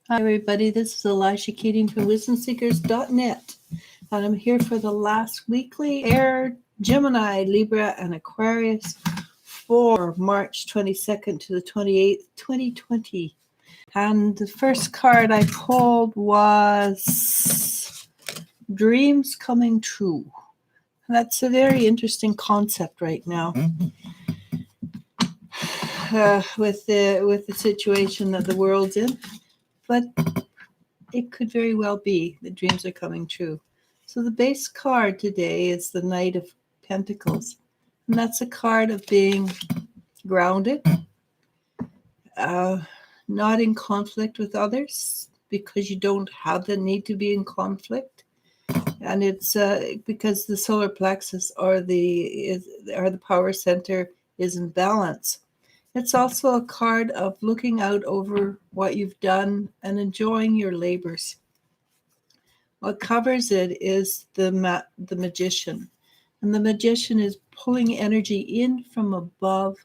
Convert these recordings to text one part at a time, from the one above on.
Hi, everybody. This is Eliz-sha from wisdomseekers.net, and I'm here for the last weekly air Gemini, Libra, and Aquarius for March 22nd to the 28th, 2020. And the first card I pulled was Dreams Coming True. And that's a very interesting concept right now. With the situation that the world's in, but it could very well be that dreams are coming true. So the base card today is the Knight of Pentacles, and that's a card of being grounded, not in conflict with others because you don't have the need to be in conflict, and it's because the solar plexus or the power center is in balance. It's also a card of looking out over what you've done and enjoying your labors. What covers it is the magician. And the magician is pulling energy in from above,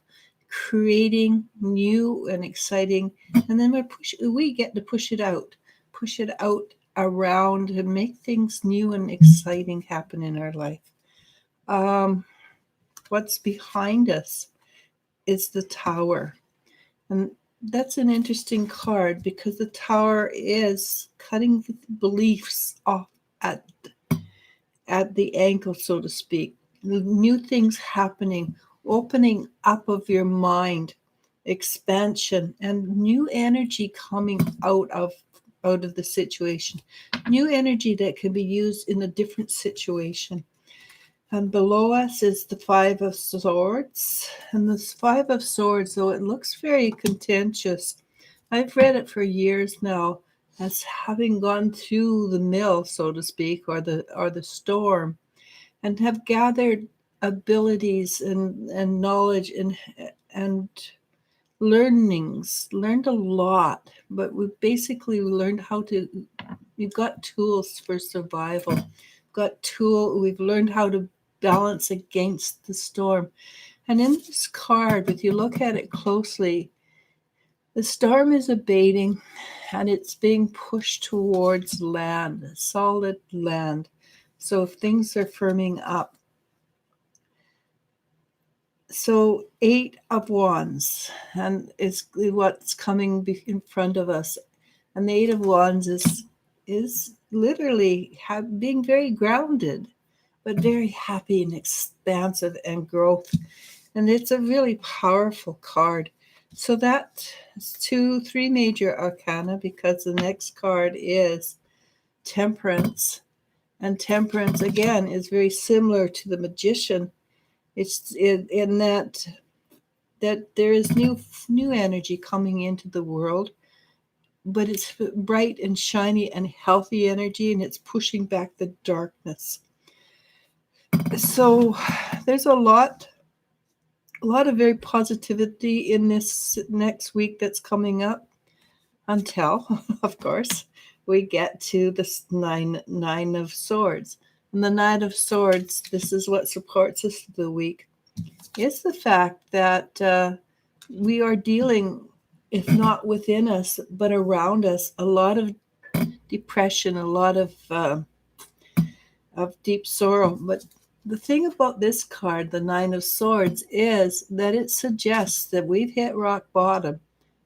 creating new and exciting. And then we get to push it out around and make things new and exciting happen in our life. What's behind us is the Tower. And that's an interesting card because the Tower is cutting beliefs off at the ankle, so to speak. New things happening, opening up of your mind, expansion, and new energy coming out of the situation. New energy that can be used in a different situation. And below us is the Five of Swords. And this Five of Swords, though it looks very contentious, I've read it for years now as having gone through the mill, so to speak, or the storm, and have gathered abilities and knowledge and learned a lot. But we basically learned we've got tools for survival. We've learned how to balance against the storm. And in this card, if you look at it closely, the storm is abating and it's being pushed towards land, solid land. So if things are firming up. So 8 of Wands, and it's what's coming in front of us. And the 8 of Wands is literally being very grounded, but very happy and expansive and growth. And it's a really powerful card. So that's 3 major arcana, because the next card is Temperance. And Temperance, again, is very similar to the Magician. It's in that there is new energy coming into the world, but it's bright and shiny and healthy energy, and it's pushing back the darkness. So there's a lot of very positivity in this next week that's coming up, until, of course, we get to this nine of Swords. And the Nine of Swords, this is what supports us the week. It's the fact that we are dealing, if not within us, but around us, a lot of depression, a lot of deep sorrow. But the thing about this card, the Nine of Swords, is that it suggests that we've hit rock bottom,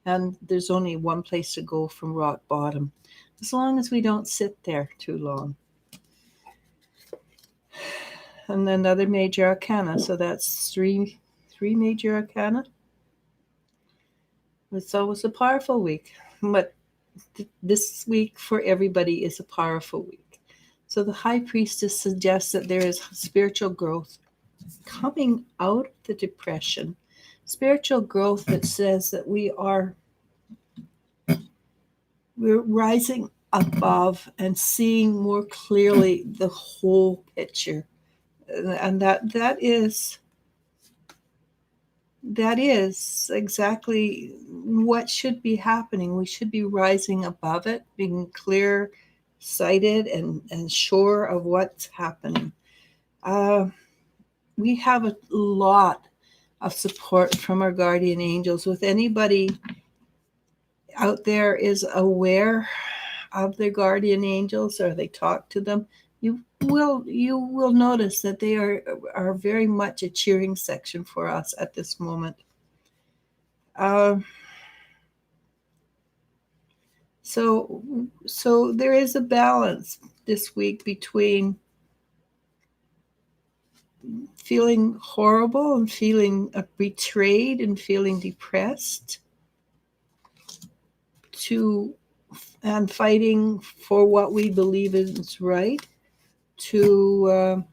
and there's only one place to go from rock bottom, as long as we don't sit there too long. And then another major arcana, so that's three major arcana. It's always a powerful week, but this week for everybody is a powerful week. So the High Priestess suggests that there is spiritual growth coming out of the depression, spiritual growth that says that we're rising above and seeing more clearly the whole picture. And that is exactly what should be happening. We should be rising above it, being clear sighted and sure of what's happening. We have a lot of support from our guardian angels. With anybody out there is aware of their guardian angels, or they talk to them, you will notice that they are very much a cheering section for us at this moment. Uh, so there is a balance this week between feeling horrible and feeling betrayed and feeling depressed to and fighting for what we believe is right to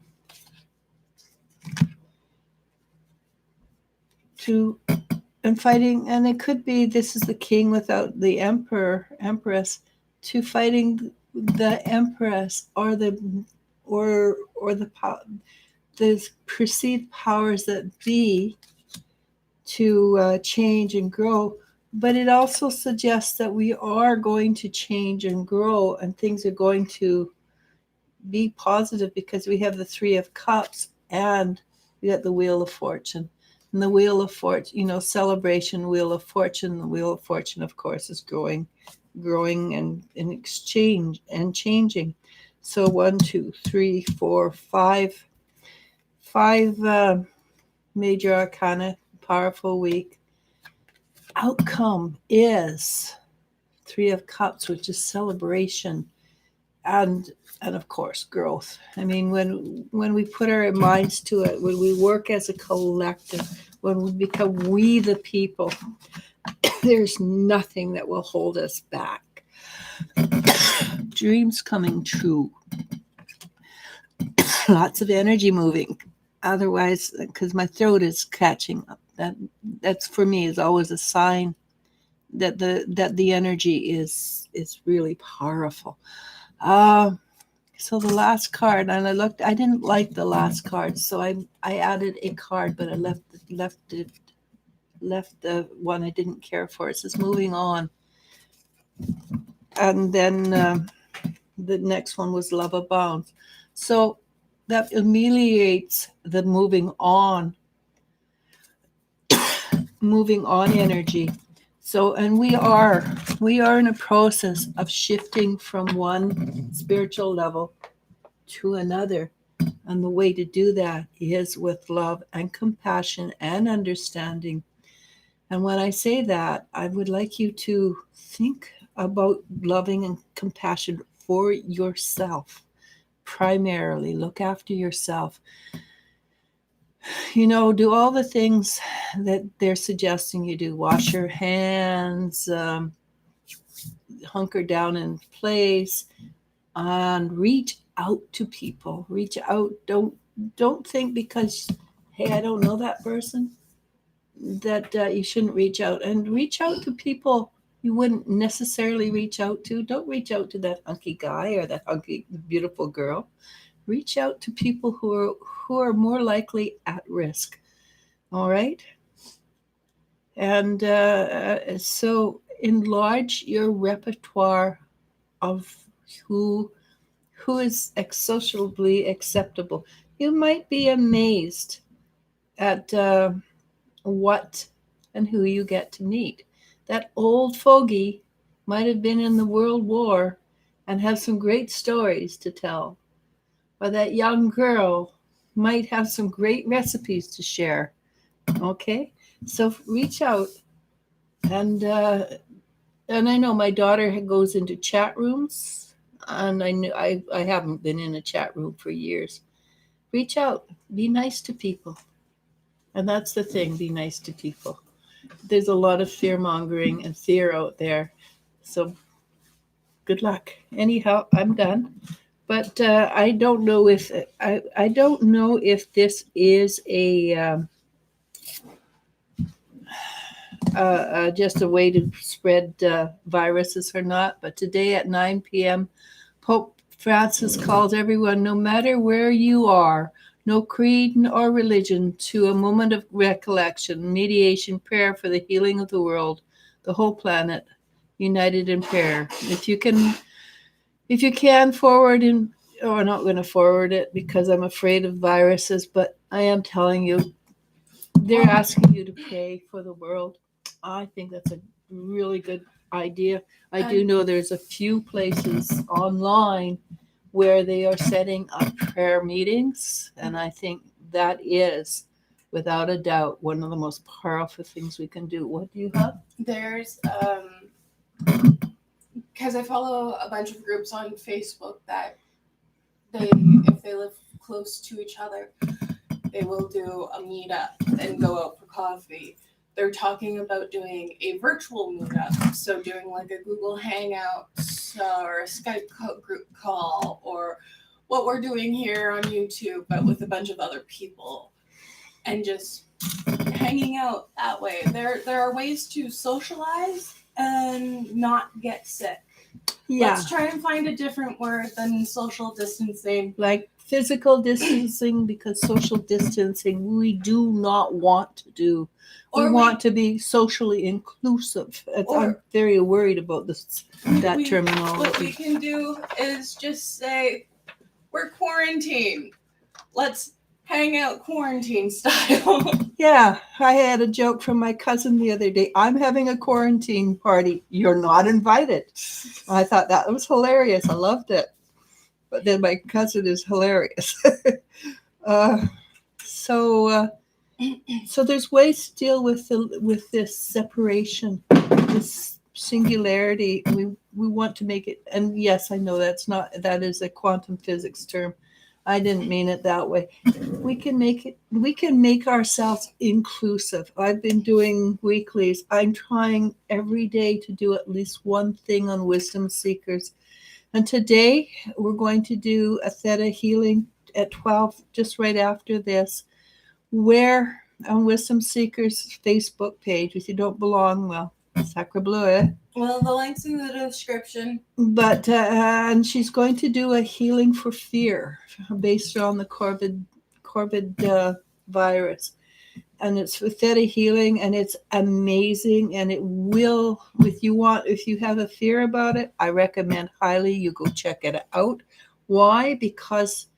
and fighting, and it could be this is the king without the empress, to fighting the empress or the perceived powers that be to change and grow. But it also suggests that we are going to change and grow, and things are going to be positive because we have the Three of Cups and we got the Wheel of Fortune. And the Wheel of Fortune, celebration, Wheel of Fortune. The Wheel of Fortune, of course, is growing and in exchange and changing. So 1, 2, 3, 4, 5 major arcana, powerful week. Outcome is Three of Cups, which is celebration and of course growth. I mean, when we put our minds to it, when we work as a collective, when we become we the people, there's nothing that will hold us back. Dreams coming true. Lots of energy moving. Otherwise, because my throat is catching up, that's for me is always a sign that the energy is really powerful. So the last card, and I didn't like the last card, so I added a card, but I left the one I didn't care for. It says moving on, and then the next one was love abounds. So that ameliorates the moving on energy. So, and we are in a process of shifting from one spiritual level to another. And the way to do that is with love and compassion and understanding. And when I say that, I would like you to think about loving and compassion for yourself. Primarily, look after yourself. Do all the things that they're suggesting you do. Wash your hands, hunker down in place, and reach out to people. Reach out. Don't think because, hey, I don't know that person, that you shouldn't reach out. And reach out to people you wouldn't necessarily reach out to. Don't reach out to that hunky guy or that hunky beautiful girl. Reach out to people who are more likely at risk. All right? And so enlarge your repertoire of who is socially acceptable. You might be amazed at what and who you get to meet. That old fogey might have been in the World War and have some great stories to tell. Or that young girl might have some great recipes to share. Okay? So reach out. And I know my daughter goes into chat rooms, and I haven't been in a chat room for years. Reach out. Be nice to people. And that's the thing, be nice to people. There's a lot of fear-mongering and fear out there. So good luck. Anyhow, I'm done. But I don't know if this is a just a way to spread viruses or not. But today at 9 p.m., Pope Francis calls everyone, no matter where you are, no creed or religion, to a moment of recollection, mediation, prayer for the healing of the world, the whole planet, united in prayer. If you can forward in, I'm not going to forward it because I'm afraid of viruses, but I am telling you, they're asking you to pray for the world. I think that's a really good idea. I do know there's a few places online where they are setting up prayer meetings, and I think that is, without a doubt, one of the most powerful things we can do. What do you have? There's because I follow a bunch of groups on Facebook that if they live close to each other, they will do a meetup and go out for coffee. They're talking about doing a virtual meetup, so doing like a Google Hangouts or a Skype group call, or what we're doing here on YouTube, but with a bunch of other people, and just hanging out that way. There are ways to socialize and not get sick. Yeah. Let's try and find a different word than social distancing. Like physical distancing, because social distancing we do not want to do. We want to be socially inclusive. I'm very worried about that terminology. What we can do is just say, we're quarantined. Let's hang out quarantine style. Yeah, I had a joke from my cousin the other day. I'm having a quarantine party. You're not invited. I thought that was hilarious. I loved it. But then my cousin is hilarious. So there's ways to deal with this separation, this singularity. We want to make it, and yes, I know that is a quantum physics term. I didn't mean it that way. We can make ourselves inclusive. I've been doing weeklies. I'm trying every day to do at least one thing on Wisdom Seekers. And today we're going to do a theta healing at 12, just right after this, where on Wisdom Seekers Facebook page, if you don't belong, well, sacre bleu, eh? Well, the link's in the description. But and she's going to do a healing for fear based on the COVID virus, and it's for theta healing, and it's amazing, and it will. If you have a fear about it, I recommend highly you go check it out. Why? Because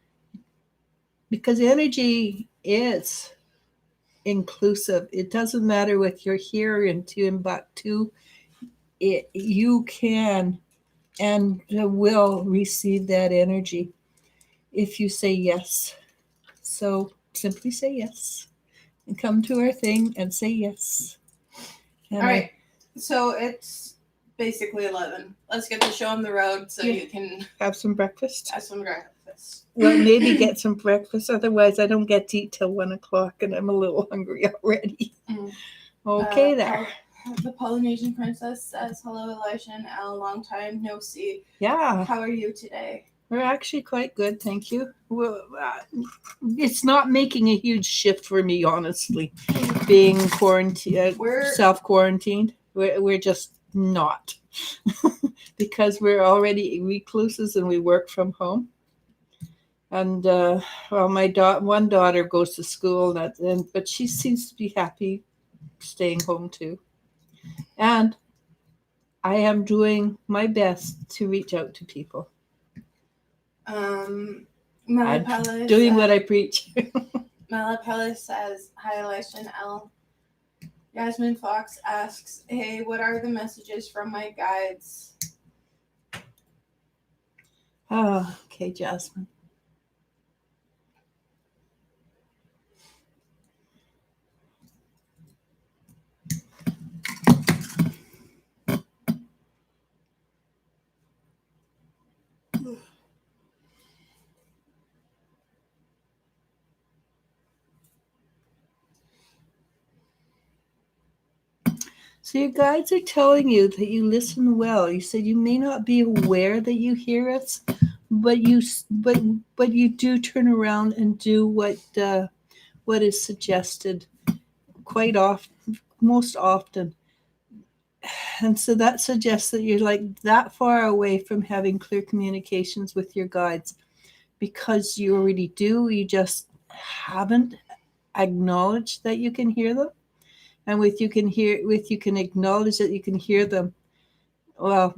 energy is inclusive. It doesn't matter what you're here in Timbuktu. You can and will receive that energy if you say yes. So simply say yes and come to our thing and say yes. And all right. So it's basically 11. Let's get the show on the road so you can have some breakfast. Well, maybe get some breakfast. Otherwise, I don't get to eat till 1 o'clock, and I'm a little hungry already. Okay, there. The Polynesian Princess says, hello, Elisha and Elle, long time no see. Yeah. How are you today? We're actually quite good, thank you. Well, it's not making a huge shift for me, honestly, being self-quarantined. We're just not. Because we're already recluses and we work from home. And, my one daughter goes to school, but she seems to be happy staying home too. And I am doing my best to reach out to people. I'm doing what I preach. Malapella says, hi, Elisha and Elle. Yasmin Fox asks, hey, what are the messages from my guides? Oh, okay, Jasmine. So your guides are telling you that you listen well. You said you may not be aware that you hear us, but you do turn around and do what is suggested quite often, most often. And so that suggests that you're like that far away from having clear communications with your guides, because you already do. You just haven't acknowledged that you can hear them. And with you can acknowledge that you can hear them, well,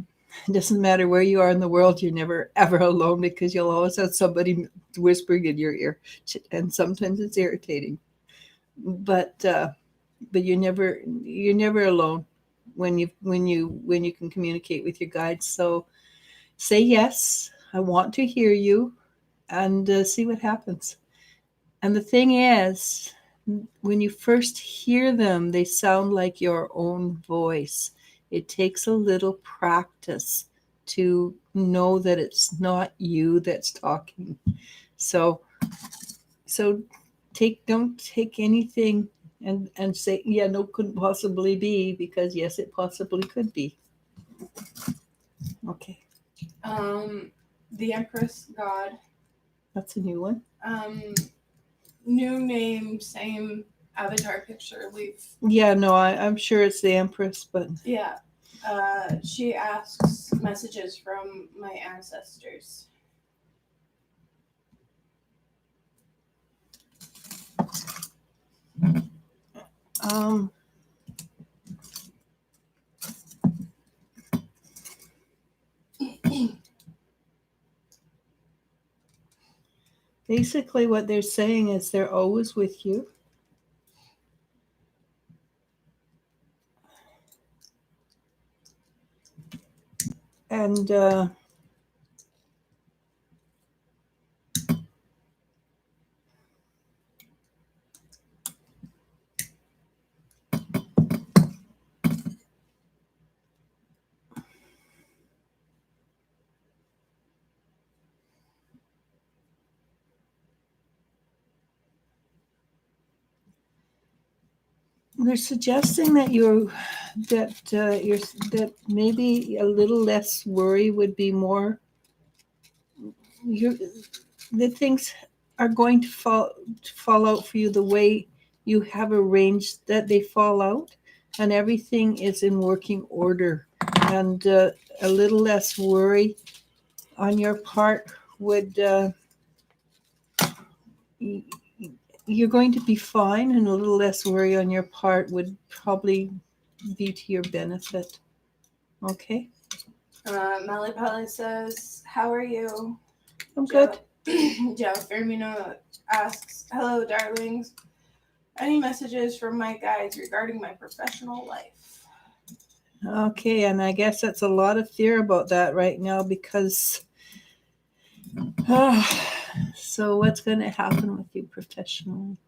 it doesn't matter where you are in the world, you're never ever alone, because you'll always have somebody whispering in your ear, and sometimes it's irritating. But you're never alone. when you can communicate with your guides. So say yes, I want to hear you, and see what happens. And the thing is, when you first hear them, they sound like your own voice. It takes a little practice to know that it's not you that's talking. So don't take anything and say, yeah, no, couldn't possibly be, because yes, it possibly could be. Okay. The Empress God. That's a new one. New name, same avatar picture. Yeah, no, I'm sure it's the Empress, but Yeah. She asks messages from my ancestors. basically what they're saying is they're always with you. And they're suggesting that that maybe a little less worry would be more. The things are going to fall out for you the way you have arranged that they fall out, and everything is in working order. And a little less worry on your part would. You're going to be fine, and a little less worry on your part would probably be to your benefit. Okay? Malipali says, how are you? I'm good. Joe Firmino asks, hello, darlings. Any messages from my guides regarding my professional life? Okay, and I guess that's a lot of fear about that right now, because so what's going to happen with you professionally?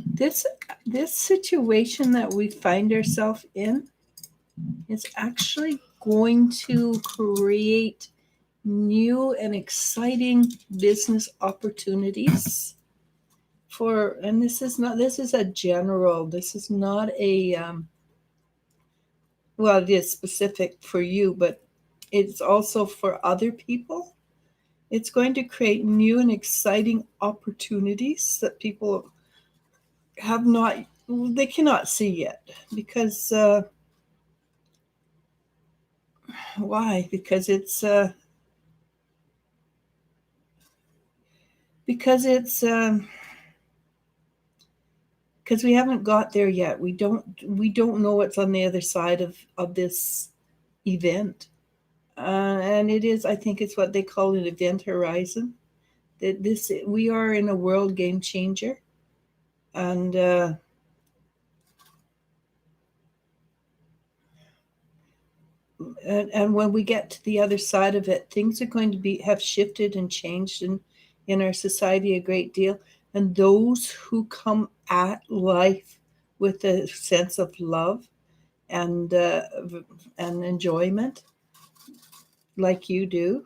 This situation that we find ourselves in is actually going to create new and exciting business opportunities and this is a general, this is not a well, it is specific for you, but it's also for other people. It's going to create new and exciting opportunities that people they cannot see yet, because why? Because it's because we haven't got there yet. We don't know what's on the other side of this event, and I think it's what they call an event horizon. That we are in a world game changer, and when we get to the other side of it, things are going to have shifted and changed in our society a great deal. And those who come at life with a sense of love and enjoyment, like you do,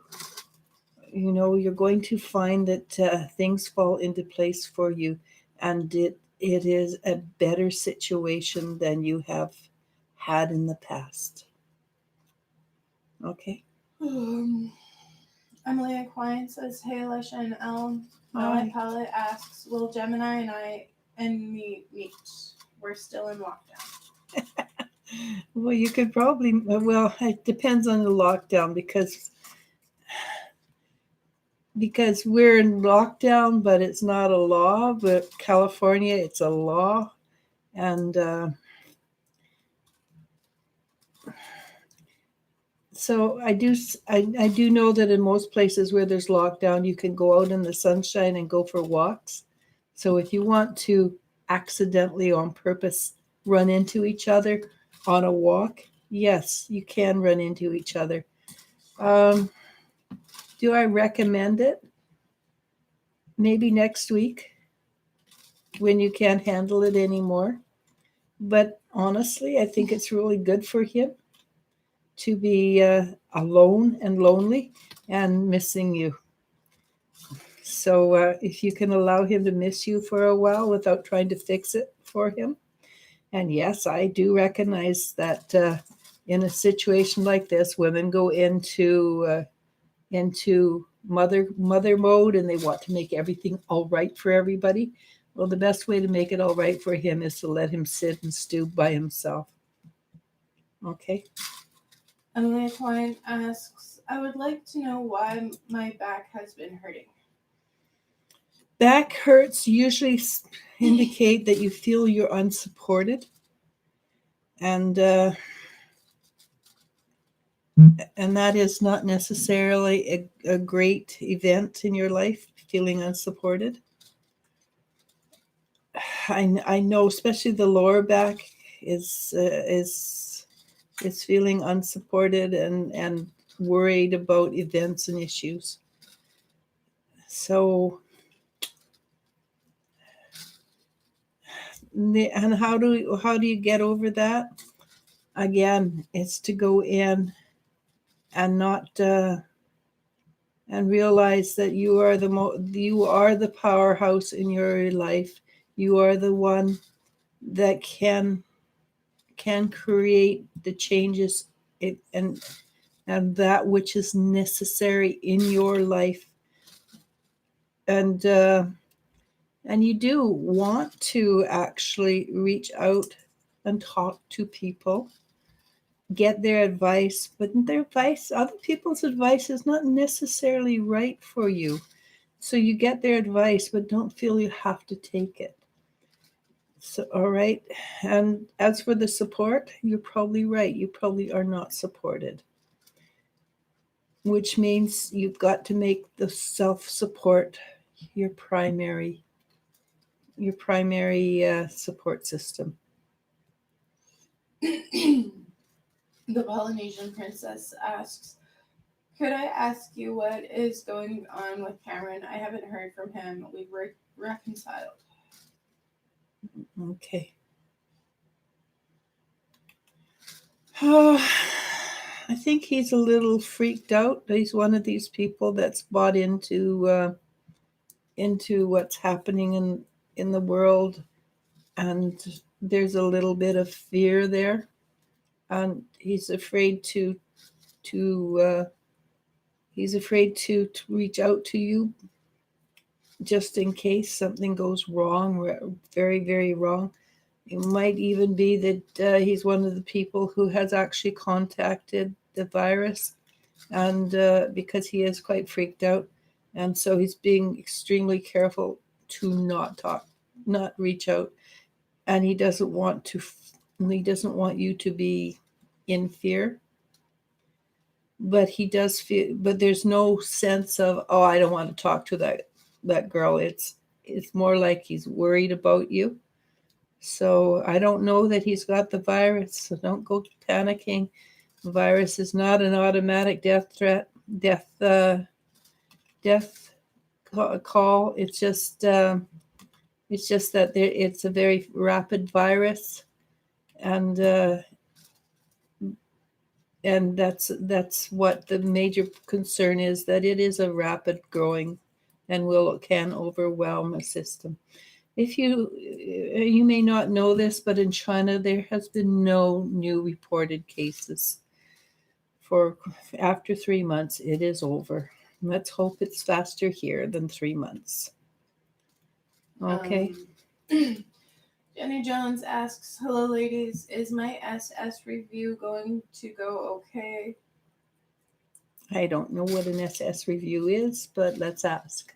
you're going to find that things fall into place for you, and it is a better situation than you have had in the past. Okay. Emily Aquine says, hey, Eliz-sha and Elm. Hi. My palette asks, will Gemini and me meet? We're still in lockdown. Well, you could probably, well, it depends on the lockdown, because we're in lockdown, but it's not a law. But California, it's a law. And so I do know that in most places where there's lockdown, you can go out in the sunshine and go for walks. So if you want to accidentally on purpose run into each other on a walk, yes, you can run into each other. Do I recommend it? Maybe next week when you can't handle it anymore. But honestly, I think it's really good for him to be alone and lonely and missing you. So if you can allow him to miss you for a while without trying to fix it for him. And yes, I do recognize that in a situation like this, women go into mother mode, and they want to make everything all right for everybody. Well, the best way to make it all right for him is to let him sit and stew by himself. Okay. Emily Twine asks, I would like to know why my back has been hurting. Back hurts usually indicate that you feel you're unsupported, and that is not necessarily a great event in your life, feeling unsupported. I know, especially the lower back is feeling unsupported and worried about events and issues. So, and how do you get over that? Again, it's to go in and not and realize that you are the powerhouse in your life. You are the one that can create the changes and that which is necessary in your life. And you do want to actually reach out and talk to people, get their advice, but other people's advice is not necessarily right for you. So you get their advice, but don't feel you have to take it. So, all right. And as for the support, you're probably right. You probably are not supported, which means you've got to make the self-support your primary support system. The Polynesian Princess asks, could I ask you what is going on with Cameron? I haven't heard from him. We've reconciled. Okay. I think he's a little freaked out. He's one of these people that's bought into what's happening in the world, and there's a little bit of fear there, and he's afraid to reach out to you just in case something goes wrong, very, very wrong. It might even be that he's one of the people who has actually contacted the virus, and because he is quite freaked out, and so he's being extremely careful to not reach out, and he doesn't want you to be in fear. But he does feel, but there's no sense of, oh, I don't want to talk to that girl. It's more like he's worried about you. So I don't know that he's got the virus. So don't go panicking. The virus is not an automatic death call. It's just that it's a very rapid virus, and that's what the major concern is, that it is a rapid growing and can overwhelm a system. If you may not know this, but in China there has been no new reported cases for after 3 months. It is over. Let's hope it's faster here than 3 months. Okay. Jenny Jones asks, hello ladies, is my SS review going to go okay? I don't know what an SS review is, but let's ask.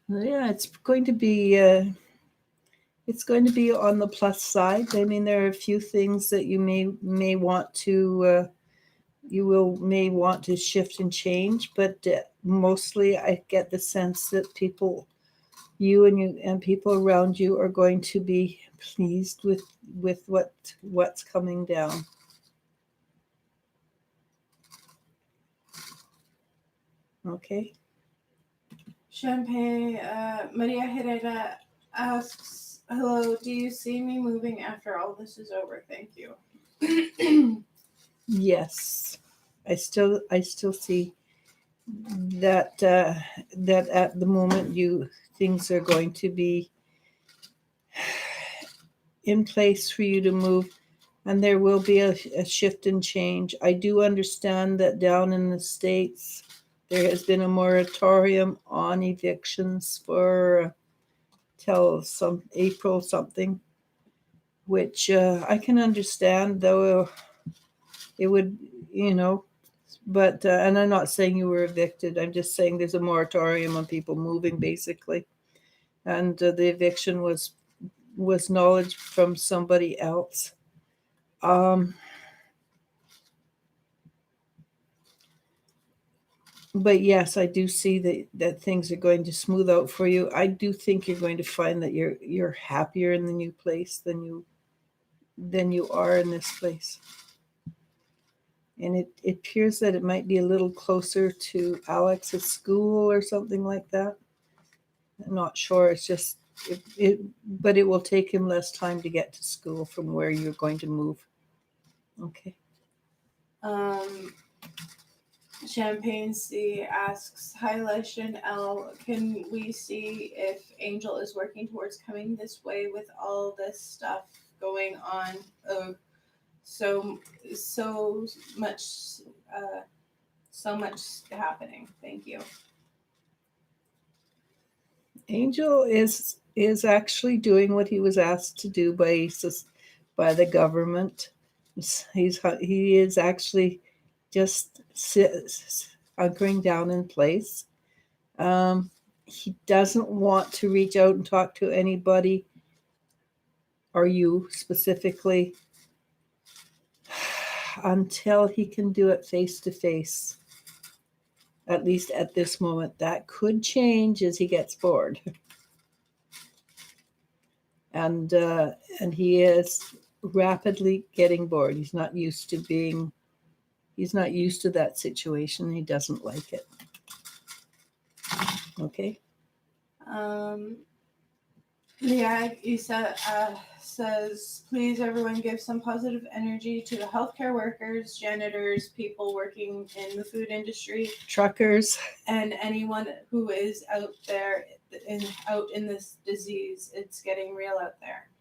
Yeah, it's going to be on the plus side. I mean, there are a few things that you may want to shift and change, but mostly I get the sense that you and people around you are going to be pleased with what's coming down. Okay. Champagne, Maria Herrera asks, hello, do you see me moving after all this is over? Thank you. Yes. I still see that that at the moment things are going to be in place for you to move, and there will be a shift and change. I do understand that down in the States there has been a moratorium on evictions for till some April something, which I can understand, though it would, but and I'm not saying you were evicted. I'm just saying there's a moratorium on people moving, basically, and the eviction was knowledge from somebody else. But yes, I do see that things are going to smooth out for you. I do think you're going to find that you're happier in the new place than you are in this place. And it appears that it might be a little closer to Alex's school or something like that. I'm not sure. It's just but it will take him less time to get to school from where you're going to move. Okay. Champagne C asks, hi Lesha and L, can we see if Angel is working towards coming this way with all this stuff going on? So much happening. Thank you. Angel is actually doing what he was asked to do by the government. He is actually just hunkering down in place. He doesn't want to reach out and talk to anybody, or you specifically, until he can do it face to face. At least at this moment. That could change as he gets bored. And he is rapidly getting bored. He's not used to that situation. He doesn't like it. Okay. Leah Isa says, please everyone give some positive energy to the healthcare workers, janitors, people working in the food industry, truckers, and anyone who is out there out in this disease. It's getting real out there.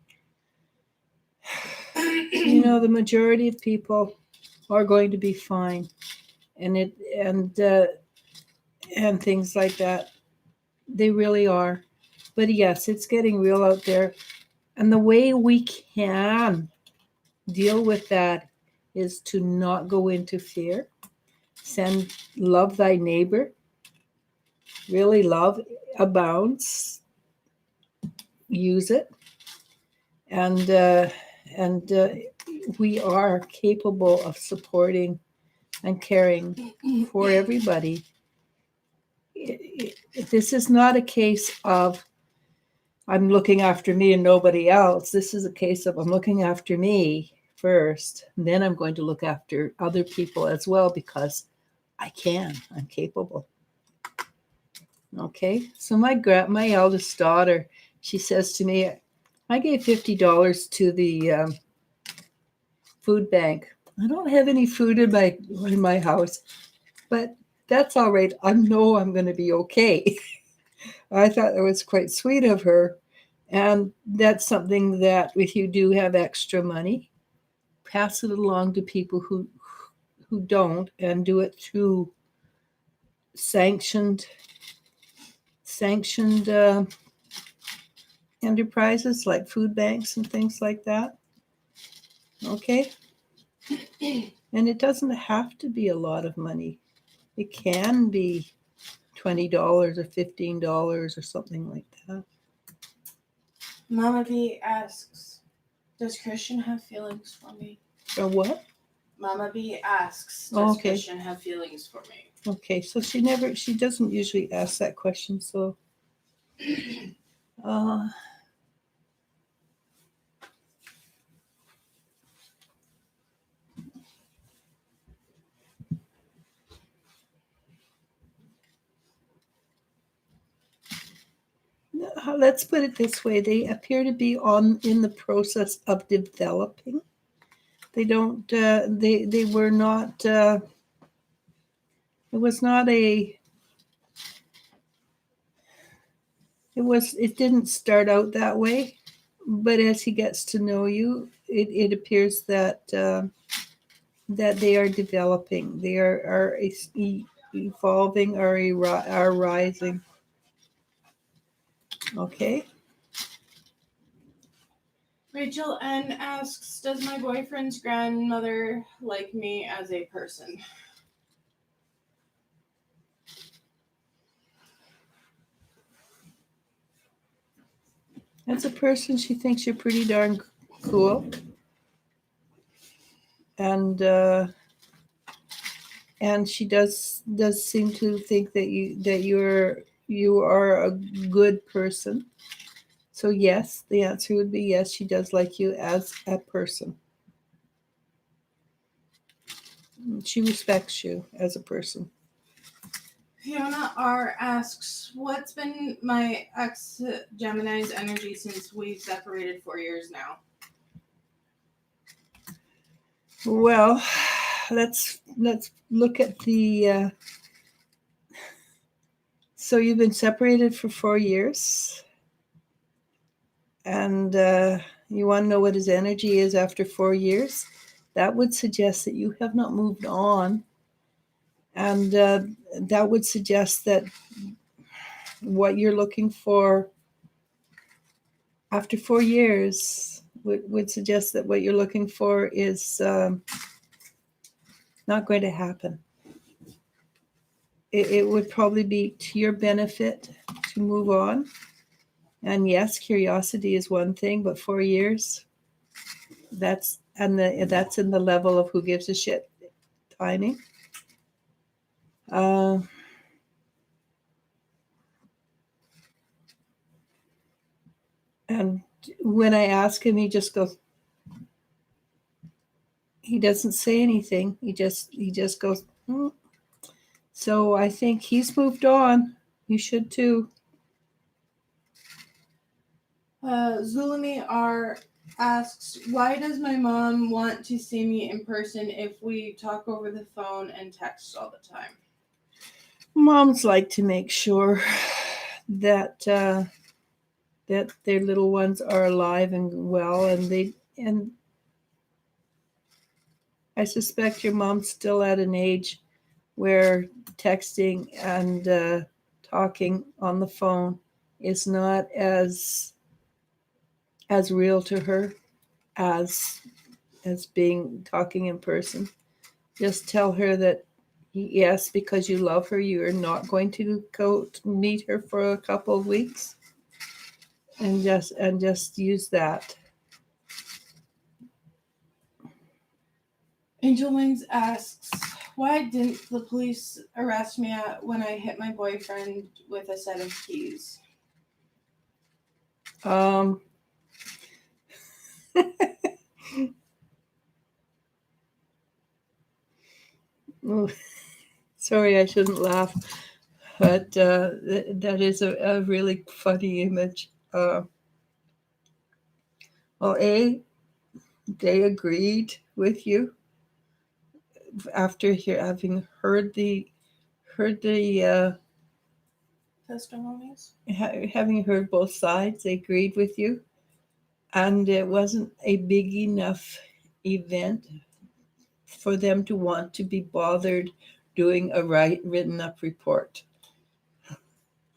The majority of people are going to be fine, and things like that. They really are. But yes, it's getting real out there. And the way we can deal with that is to not go into fear. Love thy neighbor. Really love abounds. Use it. And we are capable of supporting and caring for everybody. This is not a case of I'm looking after me and nobody else. This is a case of I'm looking after me first, and then I'm going to look after other people as well because I'm capable. Okay, so my eldest daughter, she says to me, I gave $50 to the food bank. I don't have any food in my house, but that's all right. I know I'm going to be okay. I thought that was quite sweet of her. And that's something that if you do have extra money, pass it along to people who don't, and do it through sanctioned enterprises like food banks and things like that. Okay? And it doesn't have to be a lot of money. It can be $20 or $15 or something like that. Mama B asks, does Christian have feelings for me? Or what? Mama B asks, does Christian have feelings for me? Okay, so she doesn't usually ask that question, so uh let's put it this way. They appear to be in the process of developing. They don't they were not it was not a it didn't start out that way, but as he gets to know you, it appears that that they are developing. They are evolving, are rising. Okay. Rachel N asks, does my boyfriend's grandmother like me as a person? As a person, she thinks you're pretty darn cool, and she does seem to think that you are a good person. So yes, the answer would be yes. She does like you as a person. She respects you as a person. Fiona R asks, what's been my ex Gemini's energy since we've separated 4 years now? Well, let's look at the. So you've been separated for 4 years, and you want to know what his energy is after 4 years. That would suggest that you have not moved on, and that would suggest that what you're looking for after 4 years would suggest that what you're looking for is not going to happen. It would probably be to your benefit to move on. And yes, curiosity is one thing, but 4 years, that's in the level of who gives a shit timing. And when I ask him, he just goes. He doesn't say anything. He just goes. So I think he's moved on. You should too. Zulumi R asks, why does my mom want to see me in person if we talk over the phone and text all the time? Moms like to make sure that that their little ones are alive and well, and I suspect your mom's still at an age where texting and talking on the phone is not as real to her as being talking in person. Just tell her that yes, because you love her, you are not going to go to meet her for a couple of weeks, and just use that. Angel Wings asks, why didn't the police arrest me when I hit my boyfriend with a set of keys? Sorry, I shouldn't laugh, but that is a really funny image. Well, they agreed with you after having heard the Testimonies? having heard both sides. They agreed with you, and it wasn't a big enough event for them to want to be bothered doing a written up report.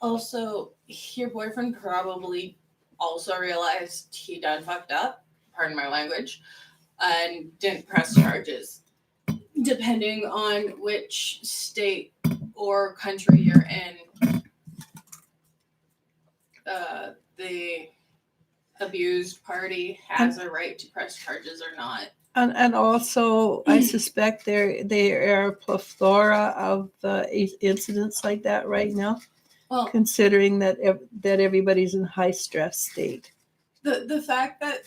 Also, your boyfriend probably also realized he done fucked up, pardon my language, and didn't press charges. Depending on which state or country you're in, the abused party has a right to press charges or not. And also, I suspect there are a plethora of incidents like that right now, Well, considering that that everybody's in high stress state. the fact that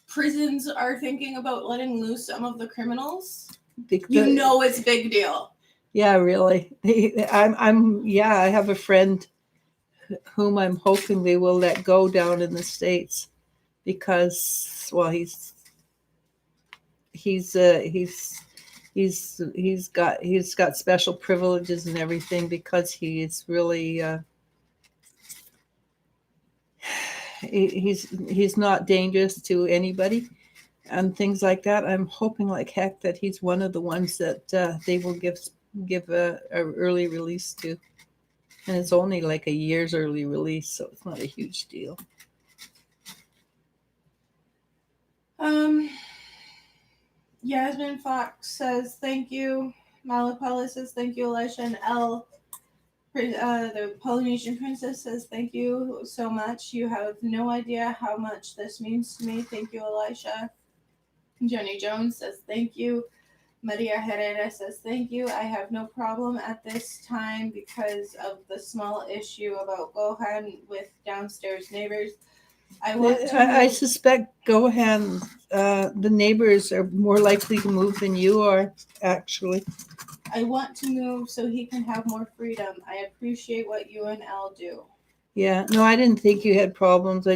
prisons are thinking about letting loose some of the criminals, you know, it's big deal. Yeah, really. I have a friend whom I'm hoping they will let go down in the States because, well, he's got special privileges and everything because he's really he's not dangerous to anybody and things like that. I'm hoping like heck that he's one of the ones that they will give a early release to, and it's only like a year's early release, so it's not a huge deal. Yasmin Fox says thank you. Malapella says thank you, Eliz-sha, and L. The Polynesian Princess says thank you so much. You have no idea how much this means to me. Thank you, Eliz-sha. Jenny Jones says thank you. Maria Herrera says thank you. I have no problem at this time because of the small issue about Gohan with downstairs neighbors. I suspect Gohan, the neighbors are more likely to move than you are, actually. I want to move so he can have more freedom. I appreciate what you and Al do. Yeah, no, I didn't think you had problems. I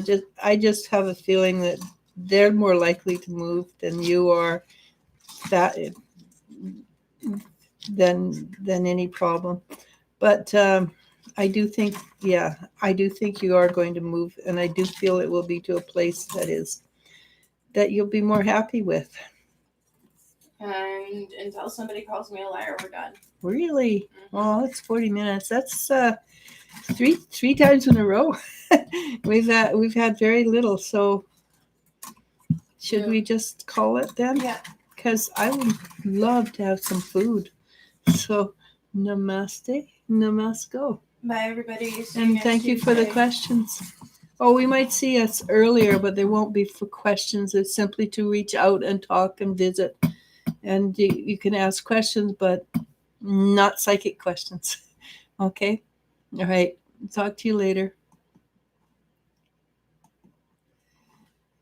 just have a feeling that they're more likely to move than you are. That than any problem. But I do think you are going to move, and I do feel it will be to a place that you'll be more happy with. And until somebody calls me a liar, we're done. Really? Oh, it's 40 minutes. That's three times in a row. we've had very little, so should we just call it then? Yeah. Because I would love to have some food. So namaste, namasko. Bye, everybody. And thank you for the questions. Oh, we might see us earlier, but there won't be for questions. It's simply to reach out and talk and visit. And you can ask questions, but not psychic questions. Okay? All right. Talk to you later.